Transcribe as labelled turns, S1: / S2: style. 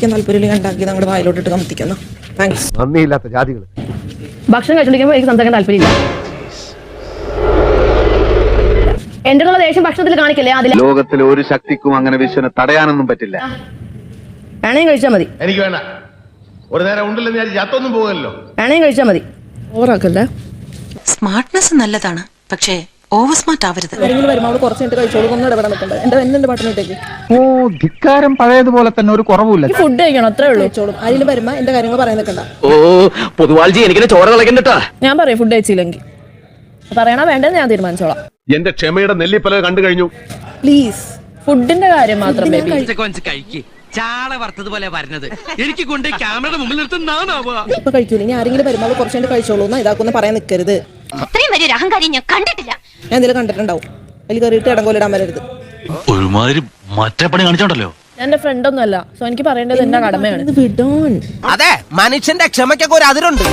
S1: താല്പര്യം ഉണ്ടാക്കി നമ്മുടെ വായിലോട്ടിട്ട് കമത്തിക്കുന്നു. താങ്ക്സ്.
S2: നന്ദിയില്ലാത്ത ജാതികൾ.
S3: ഭക്ഷണം കഴിച്ചോണ്ടിരിക്കുമ്പോൾ എനിക്ക് സംസാരിക്കാൻ താല്പര്യമില്ല. എന്റെ ദേഷ്യം ഭക്ഷണത്തിൽ കാണിക്കില്ലേ? അതിൽ
S4: ലോകത്തിലെ ഒരു ശക്തിക്കും അങ്ങനെ വിശ്വനെ തടയാനൊന്നും പറ്റില്ല.
S3: വേണേയും കഴിച്ചാൽ മതി.
S5: എനിക്ക് വേണ്ട. ഒരു നേരം ഉണ്ടല്ലോ, ഞാൻ ചത്തൊന്നും പോകല്ലോ.
S3: വേണേയും കഴിച്ചാൽ മതി. ഓവറാക്കല്ലേ.
S6: സ്മാർട്ട്നെസ് നല്ലതാണ്, പക്ഷേ ഓവർ സ്മാർട്ട് ആവരുത്.
S1: ആരെങ്കിലും വരുമ്പോൾ അവൾ കുറച്ച് കഴിഞ്ഞിട്ട് കഴിച്ചോളൂ. ഒന്നും ഇടപെടാൻ നിൽക്കണ്ട. എന്റെ പാട്ടിനോട്ടേക്ക്
S2: ഓ, ധിക്കാരം പഴയതുപോലെ തന്നെ, ഒരു കുറവില്ല.
S3: ഫുഡ് കഴിക്കണം, അത്രേ ഉള്ളൂ.
S1: കഴിച്ചോളും. ആരെങ്കിലും വരുമ്പോ എന്റെ കാര്യങ്ങൾ പറയാൻ നിൽക്കണ്ട.
S7: ഓ പൊതുവാൾജി എനിക്ക് ചോര കളക്കണ്ടട്ടാ.
S3: ഞാൻ പറയും ഫുഡ് കഴിച്ചില്ലെങ്കിൽ പറയണ വേണ്ടെന്ന് ഞാൻ തീരുമാനിച്ചോളാം.
S5: എന്റെ ക്ഷമയുടെ നെല്ലിപ്പല കണ്ടു കഴിഞ്ഞു.
S1: പ്ലീസ്
S3: ഫുഡിന്റെ കാര്യം മാത്രം
S7: ചാള വറുത്തതുപോലെ വരുന്നത് എനിക്ക് കൊണ്ട് ക്യാമറയുടെ മുമ്പിൽ നിർത്തുന്നാവുക.
S1: ഇപ്പൊ കഴിക്കൂല. ഇനി ആരെങ്കിലും വരുമ്പോൾ അവൾ കുറച്ച് കഴിച്ചോളൂ എന്ന് ഇതാക്കൊന്നും പറയാൻ നിൽക്കരുത്.
S6: ഇത്രയും വലിയൊരു അഹങ്കാരി ഞാൻ കണ്ടിട്ടില്ല.
S1: ഞാൻ എന്തെങ്കിലും കണ്ടിട്ടുണ്ടാവും. അതിൽ കയറിയിട്ട് ഇടങ്കോലിടാൻ വരരുത്.
S8: ഒരുമാതിരി മറ്റേ പണി കാണിച്ചോണ്ടല്ലോ.
S3: എന്റെ ഫ്രണ്ട് ഒന്നും അല്ല, സോ എനിക്ക് പറയേണ്ടത് എന്റെ കടമയാണ്.
S1: വിടോൺ.
S7: അതെ, മനുഷ്യന്റെ ക്ഷമയ്ക്കൊക്കെ ഒരു അതിരുണ്ട്.